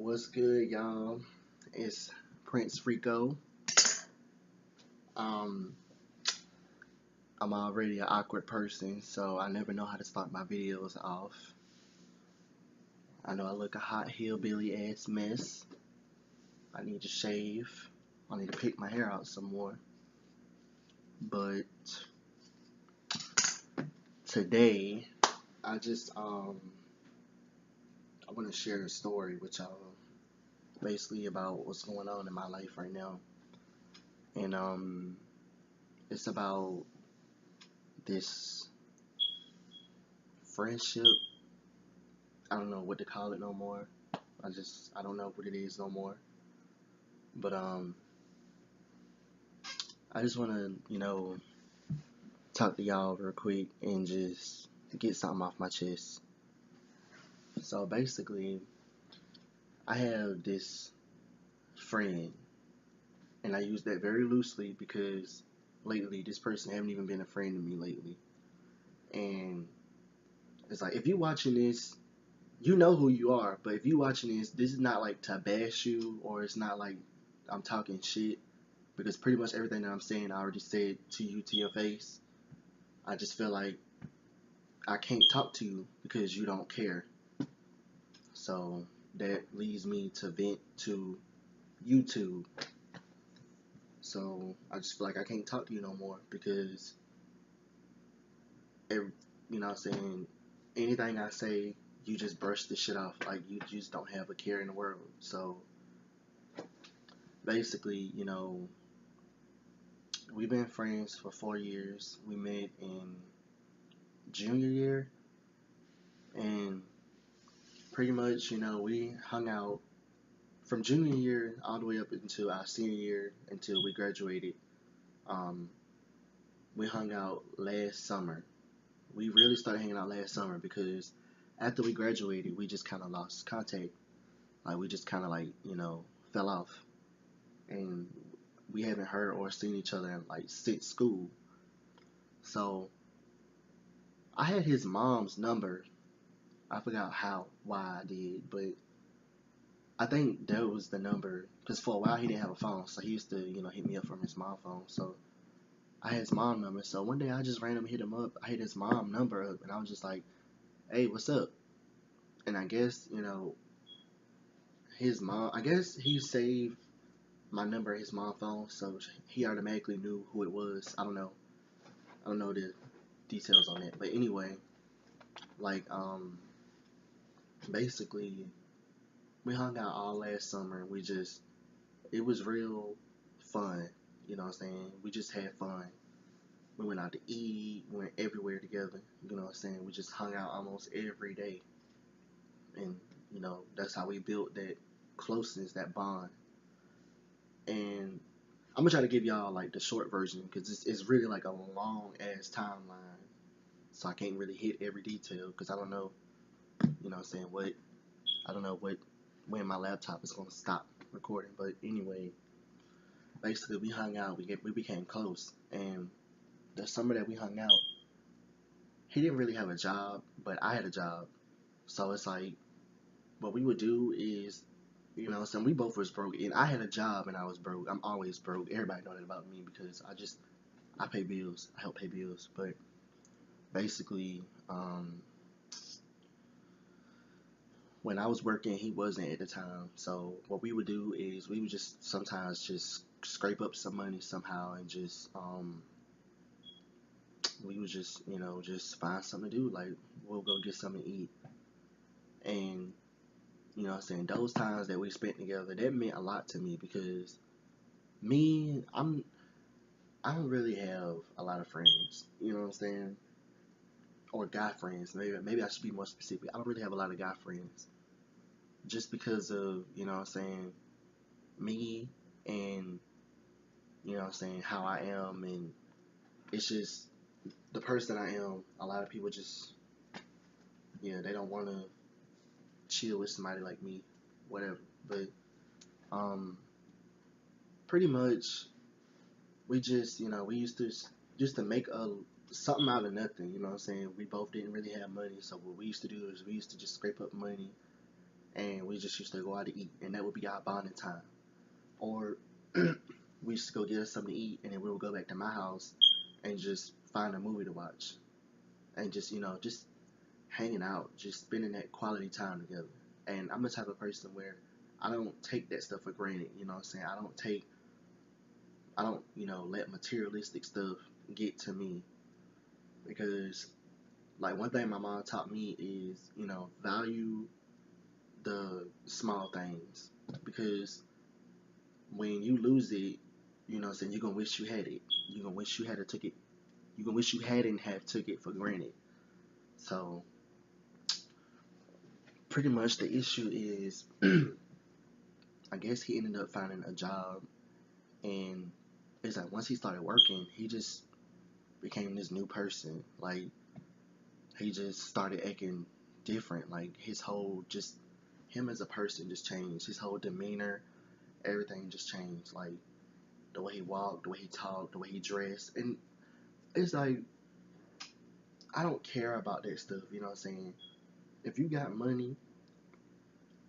What's good, y'all? It's Prince Rico. Um, I'm already an awkward person, so I never know how to start my videos off. I know I look a hot hillbilly ass mess. I need to shave. I need to pick my hair out some more. But today, I just I want to share a story with y'all, basically about what's going on in my life right now, and it's about this friendship. I don't know what to call it no more. I don't know what it is no more. But I just wanna, talk to y'all real quick and just get something off my chest. So basically, I have this friend, and I use that very loosely because lately this person haven't even been a friend to me lately. And it's like if you watching this, you know who you are. But if you watching this is not like to bash you, or it's not like I'm talking shit, because pretty much everything that I'm saying I already said to you to your face. I just feel like I can't talk to you because you don't care. So that leads me to vent to YouTube. So I just feel like I can't talk to you no more because, you know what I'm saying, anything I say, you just brush the shit off. Like, you just don't have a care in the world. So basically, we've been friends for 4 years. We met in junior year, and pretty much, we hung out from junior year all the way up until our senior year until we graduated. Um, we hung out last summer. We really started hanging out last summer because after we graduated, we just kind of lost contact. Like, we just kind of fell off, and we haven't heard or seen each other in like since school. So I had his mom's number. I forgot why I did, but I think that was the number because for a while he didn't have a phone, so he used to, hit me up from his mom phone. So I had his mom number. So one day I just randomly hit him up. I hit his mom number up, and I was just like, "Hey, what's up?" And I guess his mom. I guess he saved my number in his mom phone, so he automatically knew who it was. I don't know. I don't know the details on it, but anyway, like basically we hung out all last summer. It was real fun. You know what I'm saying? We just had fun. We went out to eat, we went everywhere together. You know what I'm saying? We just hung out almost every day. And, that's how we built that closeness, that bond. And I'm gonna try to give y'all like the short version because it's really like a long ass timeline. So I can't really hit every detail because I don't know, what I'm saying, I don't know when my laptop is gonna stop recording. But anyway, basically we hung out, we became close, and the summer that we hung out, he didn't really have a job, but I had a job. So it's like what we would do is, so we both was broke, and I had a job and I was broke. I'm always broke. Everybody know that about me because I pay bills. I help pay bills. But basically, when I was working, he wasn't at the time. So what we would do is we would just sometimes just scrape up some money somehow and just we would just just find something to do. Like, we'll go get something to eat. And what I'm saying, those times that we spent together, that meant a lot to me because me, I don't really have a lot of friends. You know what I'm saying? Or guy friends. Maybe I should be more specific. I don't really have a lot of guy friends. Just because of, what I'm saying, me and what I'm saying, how I am, and it's just the person I am. A lot of people just they don't want to chill with somebody like me, whatever. But pretty much we just we used to just to make a something out of nothing. You know what I'm saying? We both didn't really have money, so what we used to do is we used to just scrape up money and we just used to go out to eat, and that would be our bonding time. Or we used to go get us something to eat, and then we would go back to my house and just find a movie to watch, and just just hanging out, just spending that quality time together. And I'm the type of person where I don't take that stuff for granted. You know what I'm saying? I don't let materialistic stuff get to me, because like one thing my mom taught me is value the small things, because when you lose it, you're gonna wish you had it. You're gonna wish you had took it. You're gonna wish you hadn't have took it for granted. So pretty much the issue is, I guess he ended up finding a job, and it's like once he started working, he just became this new person. Like he just started acting different. Like his whole just him as a person just changed. His whole demeanor, everything just changed. Like the way he walked, the way he talked, the way he dressed, and it's like I don't care about that stuff. You know what I'm saying? If you got money,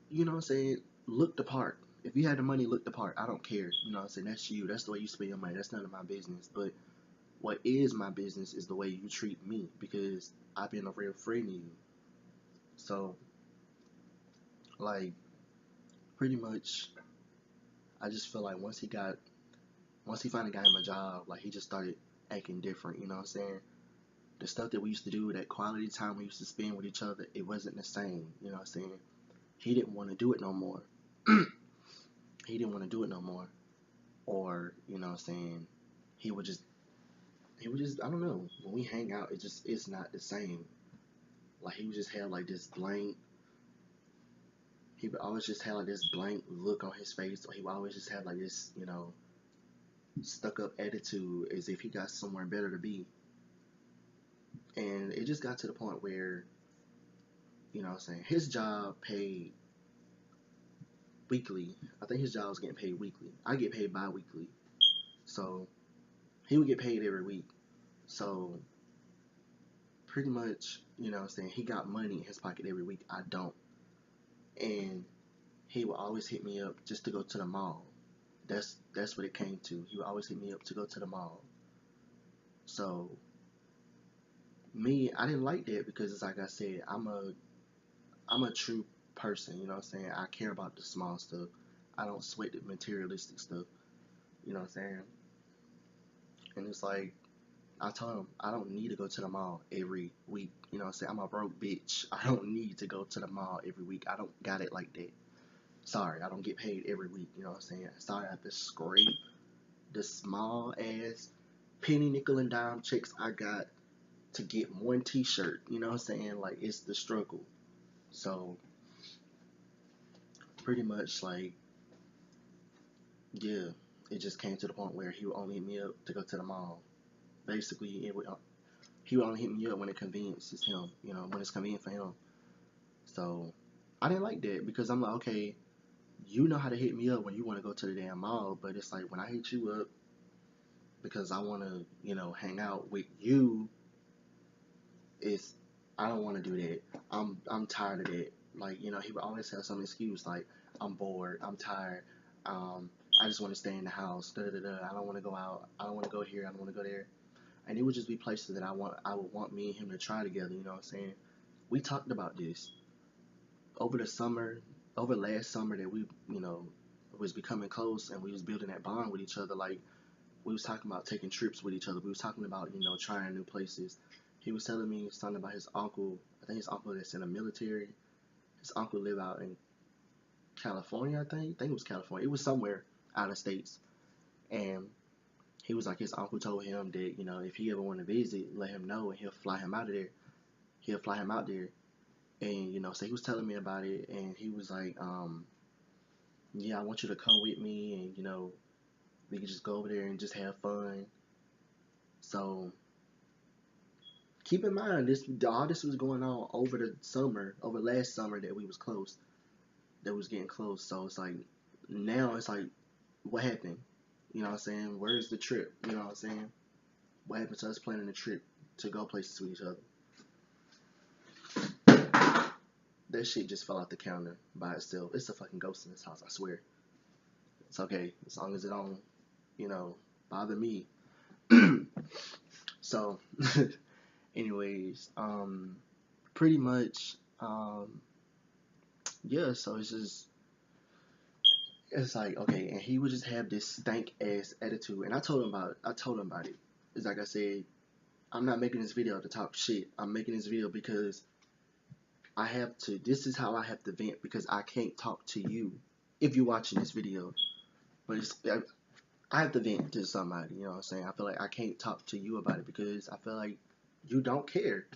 you know what I'm saying, look the part. If you had the money, look the part. I don't care. You know what I'm saying? That's you. That's the way you spend your money. That's none of my business. But what is my business is the way you treat me, because I've been a real friend to you. So, like, pretty much, I just feel like once he finally got him a job, like, he just started acting different. You know what I'm saying? The stuff that we used to do, that quality time we used to spend with each other, it wasn't the same. You know what I'm saying? He didn't want to do it no more. He didn't want to do it no more. Or, you know what I'm saying? He would just, I don't know. When we hang out, it's not the same. Like, he would just have, like, this blank, he would always just have, like, this blank look on his face, or he would always just have, like, this, stuck up attitude as if he got somewhere better to be. And it just got to the point where, you know what I'm saying, his job paid weekly. I think his job was getting paid weekly. I get paid bi-weekly. So he would get paid every week. So pretty much, you know what I'm saying, he got money in his pocket every week. I don't. And he would always hit me up just to go to the mall. That's what it came to. He would always hit me up to go to the mall. So me, I didn't like that, because it's like I said, I'm a true person, you know what I'm saying? I care about the small stuff. I don't sweat the materialistic stuff. You know what I'm saying? And it's like I told him I don't need to go to the mall every week. You know what I'm saying? I'm a broke bitch. I don't need to go to the mall every week. I don't got it like that. Sorry, I don't get paid every week. You know what I'm saying? Sorry, I have to scrape the small ass penny, nickel, and dime checks I got to get one t-shirt. You know what I'm saying? Like, it's the struggle. So pretty much, like, yeah, it just came to the point where he would only hit me up to go to the mall. Basically, he would only hit me up when it conveniences him, when it's convenient for him. So I didn't like that, because I'm like, okay, you know how to hit me up when you want to go to the damn mall, but it's like when I hit you up because I want to, hang out with you, it's I don't want to do that. I'm tired of that. Like, he would always have some excuse like, I'm bored, I'm tired, I just want to stay in the house. Da, da, da, da. I don't want to go out. I don't want to go here. I don't want to go there. And it would just be places that I would want me and him to try together. You know what I'm saying? We talked about this over the summer, over last summer, that we, was becoming close, and we was building that bond with each other. Like, we was talking about taking trips with each other. We was talking about, trying new places. He was telling me something about his uncle. I think his uncle that's in the military. His uncle live out in California, I think it was California. It was somewhere out of states. And he was like, his uncle told him that, if he ever want to visit, let him know, and he'll fly him out of there. He'll fly him out there. And, so he was telling me about it, and he was like, yeah, I want you to come with me, and, we can just go over there and just have fun. So keep in mind, all this was going on over the summer, over last summer, that we was close, that was getting close. So it's like, now it's like, what happened? You know what I'm saying? Where's the trip? You know what I'm saying? What happened to us planning a trip to go places with each other? That shit just fell out the counter by itself. It's a fucking ghost in this house, I swear. It's okay as long as it don't, you know, bother me. So, anyways, pretty much, yeah. So it's like okay, and he would just have this stank ass attitude, and I told him about it. It's like I said, I'm not making this video to talk shit. I'm making this video because I have to. This is how I have to vent because I can't talk to you if you're watching this video. But I have to vent to somebody. You know what I'm saying? I feel like I can't talk to you about it because I feel like you don't care,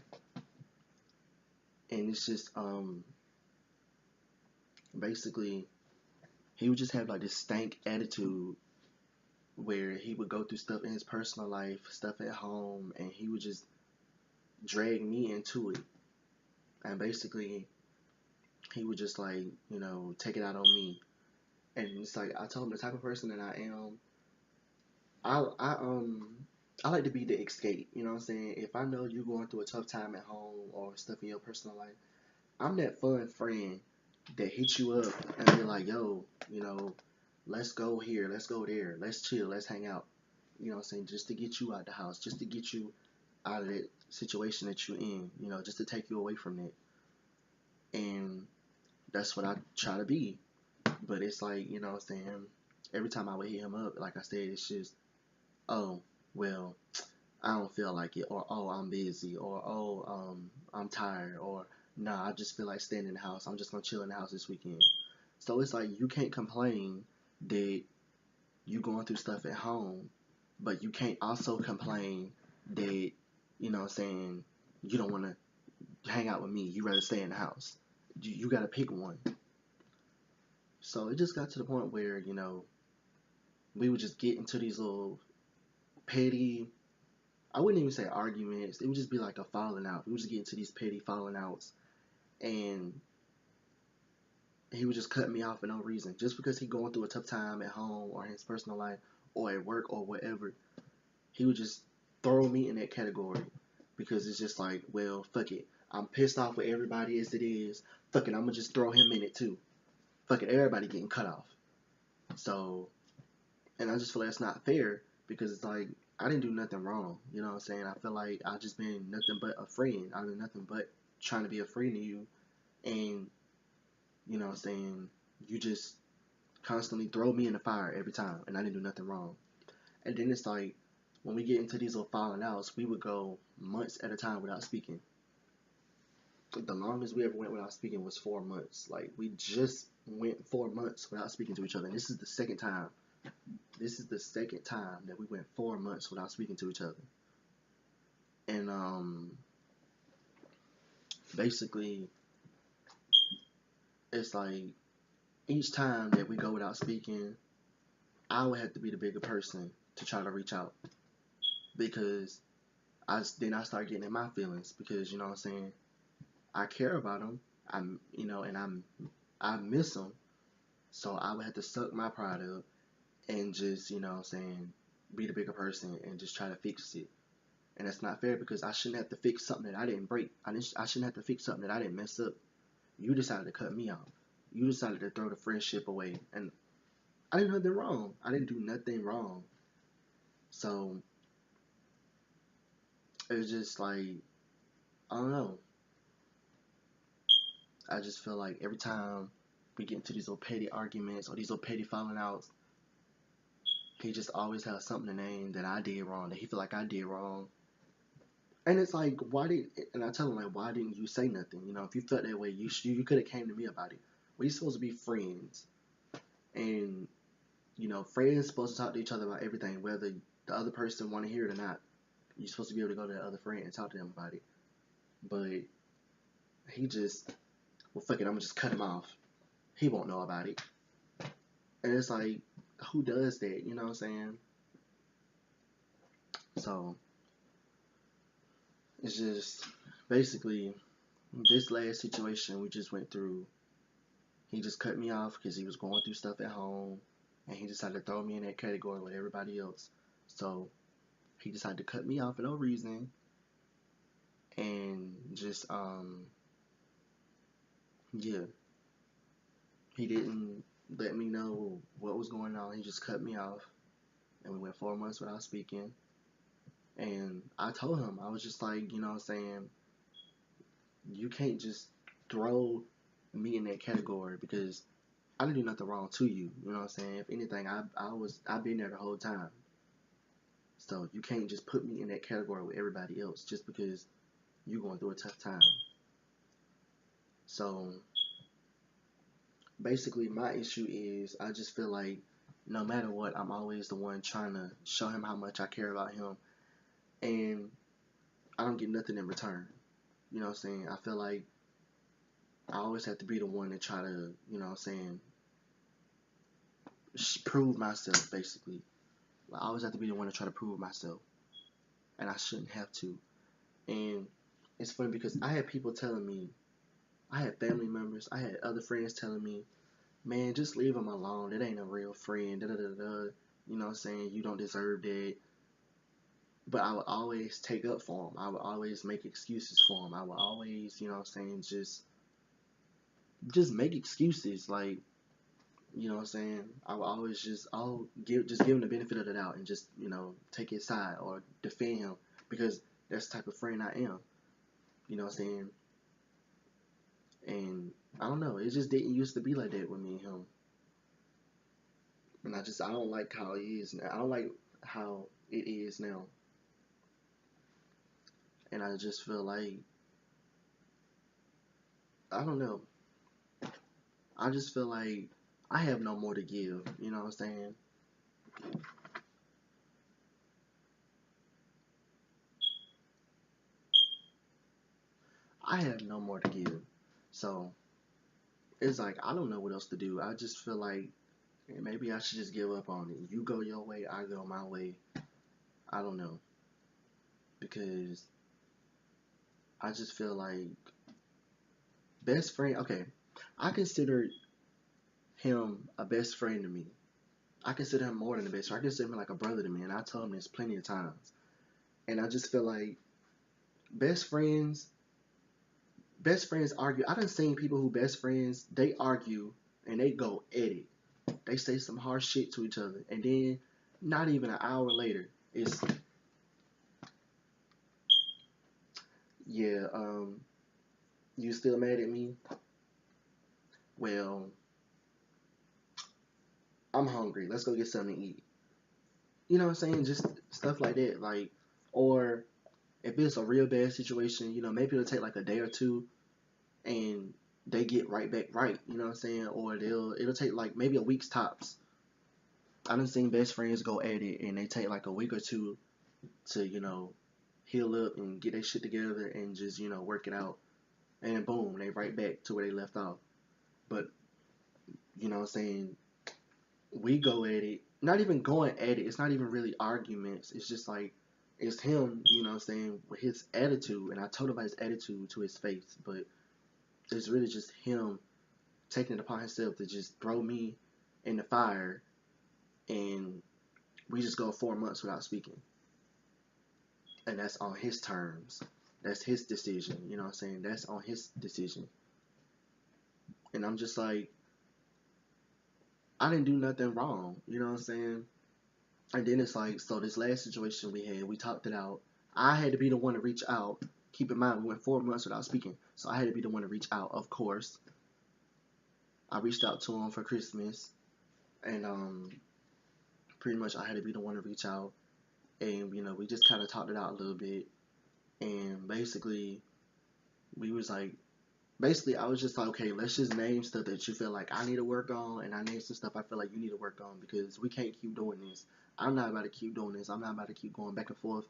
and it's just basically he would just have like this stank attitude where he would go through stuff in his personal life, stuff at home, and he would just drag me into it. And basically, he would just like, you know, take it out on me. And it's like I told him the type of person that I am. I like to be the escape. You know what I'm saying? If I know you're going through a tough time at home or stuff in your personal life, I'm that fun friend that hits you up and be like, yo, you know, let's go here, let's go there, let's chill, let's hang out. You know what I'm saying? Just to get you out the house, just to get you out of that situation that you're in, you know, just to take you away from it. And that's what I try to be. But it's like, you know what I'm saying? Every time I would hit him up, like I said, it's just, oh, well, I don't feel like it, or oh, I'm busy, or oh, I'm tired, or nah, I just feel like staying in the house. I'm just gonna chill in the house this weekend. So it's like you can't complain that you going through stuff at home, but you can't also complain that, you know what I'm saying, you don't want to hang out with me. You rather stay in the house. You got to pick one. So it just got to the point where, you know, we would just get into these little petty, I wouldn't even say arguments. It would just be like a falling out. We would just get into these petty falling outs. And he would just cut me off for no reason. Just because he going through a tough time at home or in his personal life or at work or whatever, he would just throw me in that category. Because it's just like, well, fuck it. I'm pissed off with everybody as it is. Fuck it, I'm going to just throw him in it too. Fuck it, everybody getting cut off. So, and I just feel like it's not fair because it's like, I didn't do nothing wrong. You know what I'm saying? I feel like I've just been nothing but a friend. I've been nothing but trying to be a friend to you. And, you know what I'm saying? You just constantly throw me in the fire every time. And I didn't do nothing wrong. And then it's like, when we get into these little falling outs, we would go months at a time without speaking. The longest we ever went without speaking was 4 months. Like, we just went 4 months without speaking to each other. And this is the second time. This is the second time that we went 4 months without speaking to each other. And basically, it's like each time that we go without speaking, I would have to be the bigger person to try to reach out because then I start getting in my feelings because you know what I'm saying. I care about them. I miss them. So I would have to suck my pride up and just you know what I'm saying be the bigger person and just try to fix it. And that's not fair because I shouldn't have to fix something that I didn't break. I shouldn't have to fix something that I didn't mess up. You decided to cut me off. You decided to throw the friendship away. And I didn't do nothing wrong. I didn't do nothing wrong. So, it was just like, I don't know. I just feel like every time we get into these little petty arguments or these little petty falling outs, he just always has something to name that I did wrong, that he feel like I did wrong. And it's like, and I tell him, like, why didn't you say nothing? You know, if you felt that way, you could have came to me about it. We're supposed to be friends. And, you know, friends supposed to talk to each other about everything, whether the other person want to hear it or not. You're supposed to be able to go to the other friend and talk to them about it. But he just, well, fuck it, I'm going to just cut him off. He won't know about it. And it's like, who does that? You know what I'm saying? So, it's just, basically, this last situation we just went through, he just cut me off because he was going through stuff at home. And he decided to throw me in that category with everybody else. So, he decided to cut me off for no reason. And just, yeah, he didn't let me know what was going on. He just cut me off, and we went 4 months without speaking. And I told him, I was just like, you know what I'm saying, you can't just throw me in that category because I didn't do nothing wrong to you. You know what I'm saying? If anything, I've been there the whole time. So you can't just put me in that category with everybody else just because you're going through a tough time. So basically, my issue is I just feel like no matter what, I'm always the one trying to show him how much I care about him, and I don't get nothing in return. You know what I'm saying? I feel like I always have to be the one to try to, you know what I'm saying, prove myself, basically. I always have to be the one to try to prove myself, and I shouldn't have to. And it's funny because I had people telling me, I had family members, I had other friends telling me, man, just leave him alone. That ain't a real friend. Da da da da. You know what I'm saying? You don't deserve that. But I would always take up for him. I would always make excuses for him. I would always, you know what I'm saying, just make excuses. Like, you know what I'm saying? I would always give him the benefit of the doubt and just, you know, take his side or defend him because that's the type of friend I am. You know what I'm saying? And I don't know, it just didn't used to be like that with me and him. And I don't like how it is now. I don't like how it is now. And I just feel like, I don't know. I just feel like I have no more to give. You know what I'm saying? I have no more to give. So it's like, I don't know what else to do. I just feel like maybe I should just give up on it. You go your way, I go my way. I don't know. Because I just feel like best friend, okay, I consider him a best friend to me. I consider him more than a best friend. I consider him like a brother to me, and I told him this plenty of times. And I just feel like best friends, best friends argue. I done seen people who best friends, they argue and they go at it. They say some harsh shit to each other, and then not even an hour later, it's yeah, you still mad at me? Well, I'm hungry. Let's go get something to eat. You know what I'm saying? Just stuff like that. Like, or if it's a real bad situation, you know, maybe it'll take like a day or two and they get right back right, you know what I'm saying? Or it'll take like maybe a week's tops. I done seen best friends go at it and they take like a week or two to, you know, heal up and get their shit together and just, you know, work it out. And boom, they right back to where they left off. But, you know what I'm saying, we go at it, not even going at it, it's not even really arguments. It's just like, it's him, you know what I'm saying, with his attitude. And I told him about his attitude to his face, but it's really just him taking it upon himself to just throw me in the fire, and we just go 4 months without speaking. And that's on his terms. That's his decision. You know what I'm saying? That's on his decision. And I'm just like, I didn't do nothing wrong. You know what I'm saying? And then it's like, so this last situation we had, we talked it out. I had to be the one to reach out. Keep in mind, we went 4 months without speaking. So I had to be the one to reach out, of course. I reached out to him for Christmas. And pretty much I had to be the one to reach out. And, you know, we just kind of talked it out a little bit. And basically, we was like, I was just like, okay, let's just name stuff that you feel like I need to work on, and I name some stuff I feel like you need to work on because we can't keep doing this. I'm not about to keep doing this. I'm not about to keep going back and forth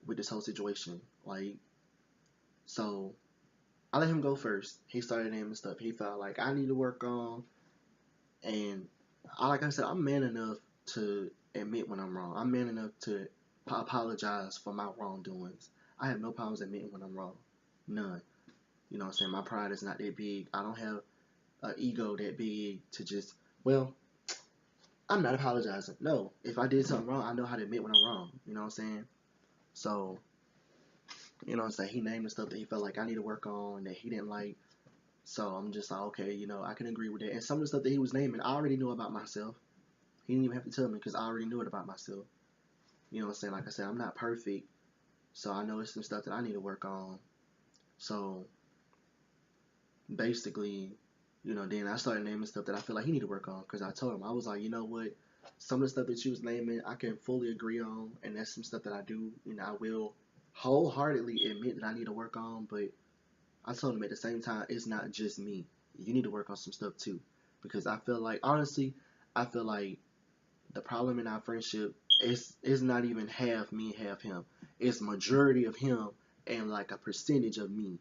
with this whole situation. Like, so I let him go first. He started naming stuff he felt like I need to work on, and like I said, I'm man enough to admit when I'm wrong. I'm man enough to apologize for my wrongdoings. I have no problems admitting when I'm wrong. None. You know what I'm saying? My pride is not that big. I don't have an ego that big to just, well, I'm not apologizing. No. If I did something wrong, I know how to admit when I'm wrong. You know what I'm saying? So, you know what I'm saying? He named the stuff that he felt like I need to work on, that he didn't like. So I'm just like, okay, I can agree with that. And some of the stuff that he was naming, I already knew about myself. He didn't even have to tell me because I already knew it about myself. You know what I'm saying? Like I said, I'm not perfect, so I know it's some stuff that I need to work on. So basically, then I started naming stuff that I feel like he need to work on because I told him, I was like, you know what, some of the stuff that you was naming, I can fully agree on, and that's some stuff that I do, I will wholeheartedly admit that I need to work on, but I told him at the same time, it's not just me. You need to work on some stuff too, because I feel like, honestly, I feel like the problem in our friendship is not even half me, half him. It's majority of him and like a percentage of me.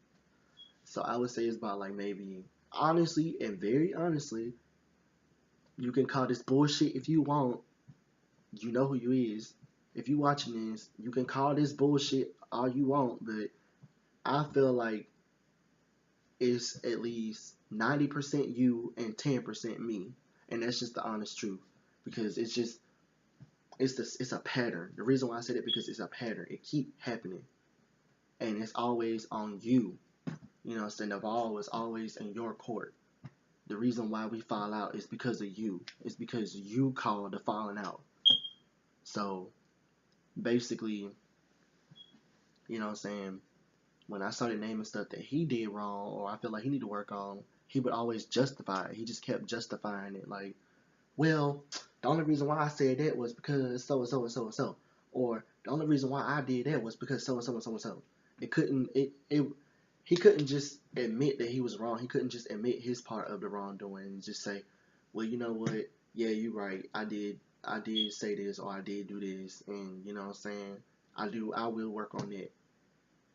So I would say it's about like maybe honestly and very honestly, you can call this bullshit if you want. You know who you is. If you watching this, you can call this bullshit all you want, but I feel like it's at least 90% you and 10% me. And that's just the honest truth. Because it's a pattern. The reason why I said it because it's a pattern. It keep happening. And it's always on you. You know what I'm saying? The ball is always in your court. The reason why we fall out is because of you. It's because you called the falling out. So basically, you know what I'm saying, when I started naming stuff that he did wrong or I feel like he need to work on, he would always justify it. He just kept justifying it like, well, the only reason why I said that was because so and so and so and so. Or the only reason why I did that was because so and so and so and so. It couldn't it he couldn't just admit that he was wrong. He couldn't just admit his part of the wrongdoing and just say, well, you know what? Yeah, you're right. I did say this or I did do this, and you know what I'm saying? I will work on that.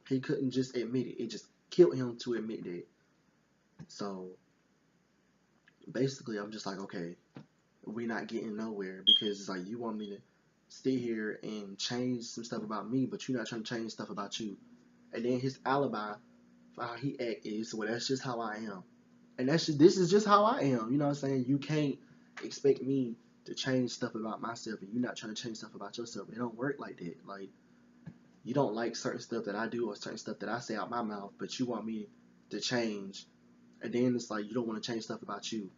He couldn't just admit it. It just killed him to admit that. So basically I'm just like, okay, we're not getting nowhere because it's like you want me to stay here and change some stuff about me, but you're not trying to change stuff about you. And then his alibi for how he act is, well, that's just how I am. And this is just how I am. You know what I'm saying? You can't expect me to change stuff about myself and you're not trying to change stuff about yourself. It don't work like that. Like, you don't like certain stuff that I do or certain stuff that I say out my mouth, but you want me to change. And then it's like you don't want to change stuff about you.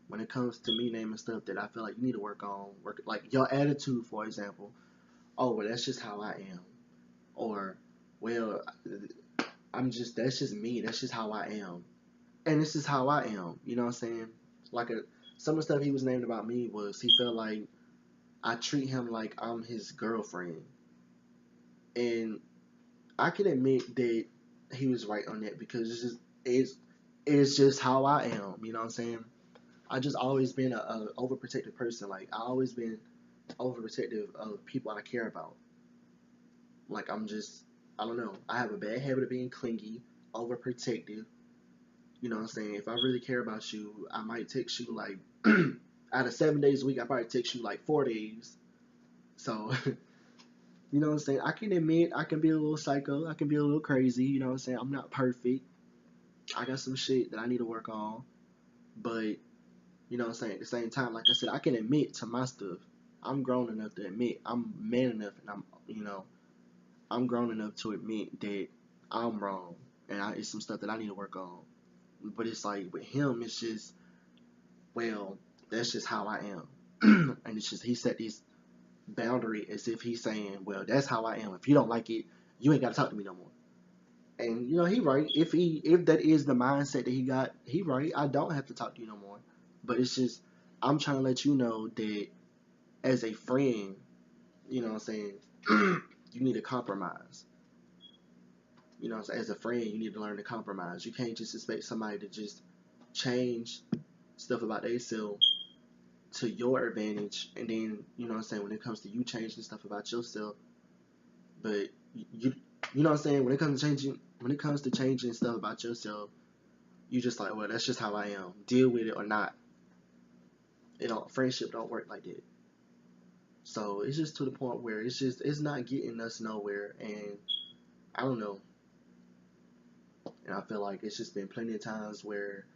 When it comes to me naming stuff that I feel like you need to work on, like your attitude, for example. Oh, well, that's just how I am. Or, well, that's just me. That's just how I am. And this is how I am. You know what I'm saying? Like some of the stuff he was named about me was he felt like I treat him like I'm his girlfriend. And I can admit that he was right on that because it's just how I am. You know what I'm saying? I just always been a overprotective person. Like I always been overprotective of people I care about. Like I don't know. I have a bad habit of being clingy, overprotective. You know what I'm saying? If I really care about you, I might text you like out of 7 days a week, I probably text you like 4 days. So you know what I'm saying? I can admit I can be a little psycho. I can be a little crazy. You know what I'm saying? I'm not perfect. I got some shit that I need to work on. But you know what I'm saying? At the same time, like I said, I can admit to my stuff. I'm grown enough to admit. I'm man enough, and I'm grown enough to admit that I'm wrong, and it's some stuff that I need to work on. But it's like with him, it's just, well, that's just how I am, and it's just he set this boundary as if he's saying, well, that's how I am. If you don't like it, you ain't got to talk to me no more. And he right. If that is the mindset that he got, he right. I don't have to talk to you no more. But it's just I'm trying to let you know that as a friend, you know what I'm saying, you need to compromise. You know what I'm saying? As a friend, you need to learn to compromise. You can't just expect somebody to just change stuff about themselves to your advantage and then, you know what I'm saying, when it comes to you changing stuff about yourself, but you know what I'm saying, when it comes to changing stuff about yourself, you just like, well, that's just how I am. Deal with it or not. Friendship don't work like that. So it's just to the point where it's not getting us nowhere, and I don't know. And I feel like it's just been plenty of times where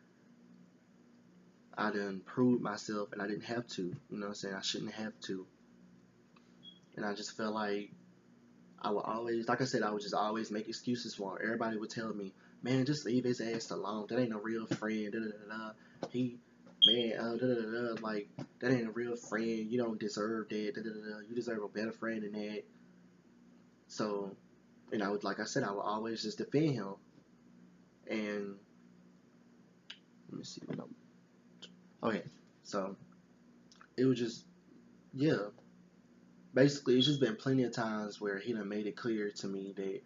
I done proved myself and I didn't have to. You know what I'm saying? I shouldn't have to. And I just felt like I would always, like I said, I would just always make excuses for him. Everybody would tell me, man, just leave his ass alone. That ain't a real friend. Da, da, da, da. He, man, da, da, da, da. Like, that ain't a real friend. You don't deserve that. Da, da, da, da. You deserve a better friend than that. So, and I would, like I said, I would always just defend him. And let me see what I'm. Okay, so it was just, yeah. Basically, it's just been plenty of times where he done made it clear to me that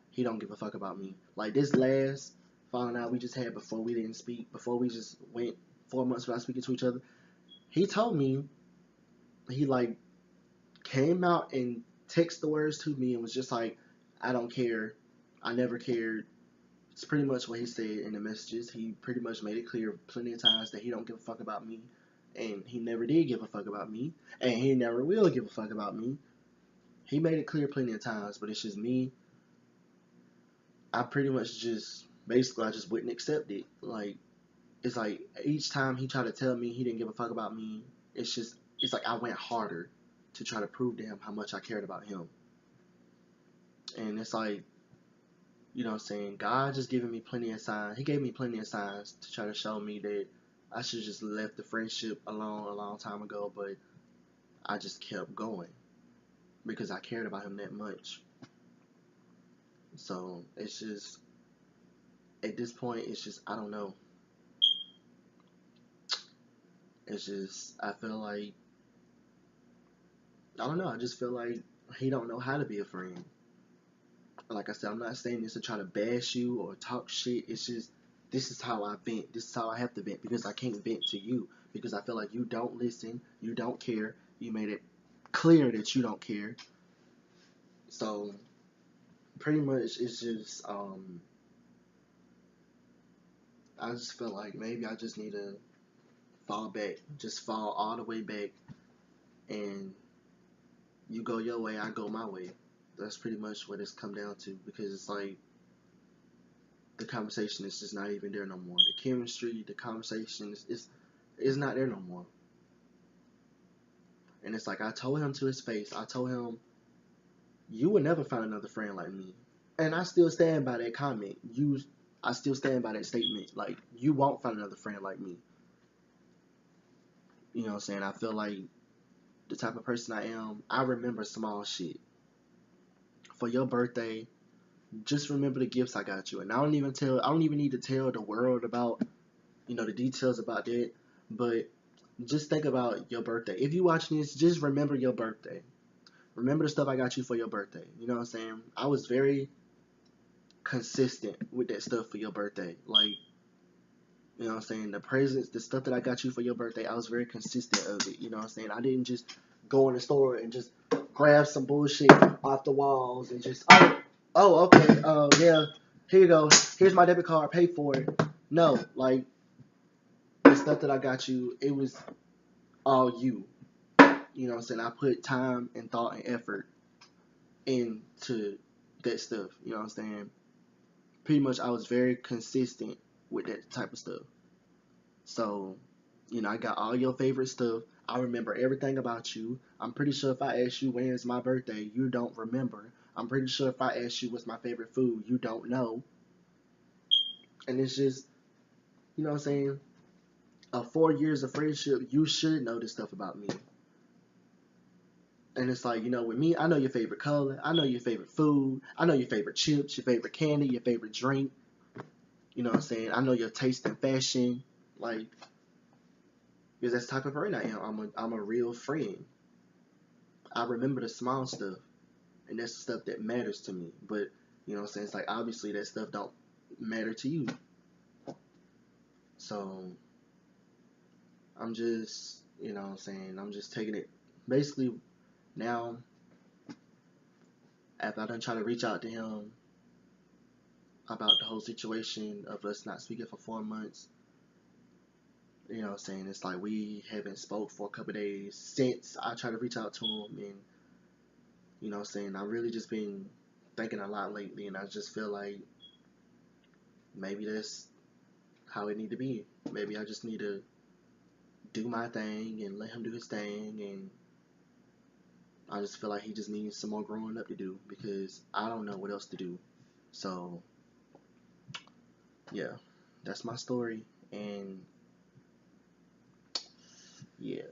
he don't give a fuck about me. Like this last falling out we just had before we didn't speak, before we just went 4 months without speaking to each other. He told me, he like came out and texted the words to me and was just like, I don't care. I never cared. It's pretty much what he said in the messages. He pretty much made it clear plenty of times that he don't give a fuck about me. And he never did give a fuck about me. And he never will give a fuck about me. He made it clear plenty of times, but it's just me. I pretty much just, basically, I just wouldn't accept it. Like, it's like each time he tried to tell me he didn't give a fuck about me, it's like I went harder to try to prove to him how much I cared about him. And it's like, you know what I'm saying, God just giving me plenty of signs. He gave me plenty of signs to try to show me that I should just left the friendship alone a long time ago, but I just kept going because I cared about him that much. So it's just, at this point, it's just, I don't know. It's just, I feel like, I don't know, I just feel like he don't know how to be a friend. Like I said, I'm not saying this to try to bash you or talk shit. It's just, this is how I vent. This is how I have to vent because I can't vent to you because I feel like you don't listen, you don't care. You made it clear that you don't care. So pretty much it's just, I just feel like maybe I just need to fall back, just fall all the way back, and you go your way, I go my way. That's pretty much what it's come down to because it's like the conversation is just not even there no more. The chemistry, the conversation is not there no more. And it's like I told him to his face, I told him, you would never find another friend like me. And I still stand by that comment. I still stand by that statement. Like, you won't find another friend like me. You know what I'm saying? I feel like the type of person I am, I remember small shit. For your birthday, just remember the gifts I got you. And I don't even need to tell the world about, the details about that. But just think about your birthday. If you watching this, just remember your birthday. Remember the stuff I got you for your birthday. You know what I'm saying? I was very consistent with that stuff for your birthday. Like, you know what I'm saying? The presents, the stuff that I got you for your birthday, I was very consistent of it. You know what I'm saying? I didn't just go in the store and just grab some bullshit off the walls and just, okay, yeah, here you go. Here's my debit card, pay for it. No, like, the stuff that I got you, it was all you. You know what I'm saying? I put time and thought and effort into that stuff. You know what I'm saying? Pretty much I was very consistent with that type of stuff. So, I got all your favorite stuff. I remember everything about you. I'm pretty sure if I ask you when is my birthday, you don't remember. I'm pretty sure if I ask you what's my favorite food, you don't know. And it's just, you know what I'm saying? 4 years of friendship, you should know this stuff about me. And it's like, with me, I know your favorite color. I know your favorite food. I know your favorite chips, your favorite candy, your favorite drink. You know what I'm saying? I know your taste in fashion. Like, because that's the type of person I am. I'm a real friend. I remember the small stuff. And that's the stuff that matters to me. But, you know what I'm saying? It's like, obviously, that stuff don't matter to you. So, I'm just, you know what I'm saying? I'm just taking it. Basically, now, after I done try to reach out to him about the whole situation of us not speaking for 4 months, you know what I'm saying? It's like we haven't spoke for a couple days since I tried to reach out to him. And, you know what I'm saying? I've really just been thinking a lot lately. And I just feel like maybe that's how it need to be. Maybe I just need to do my thing and let him do his thing. And I just feel like he just needs some more growing up to do because I don't know what else to do. So yeah, that's my story. And yeah.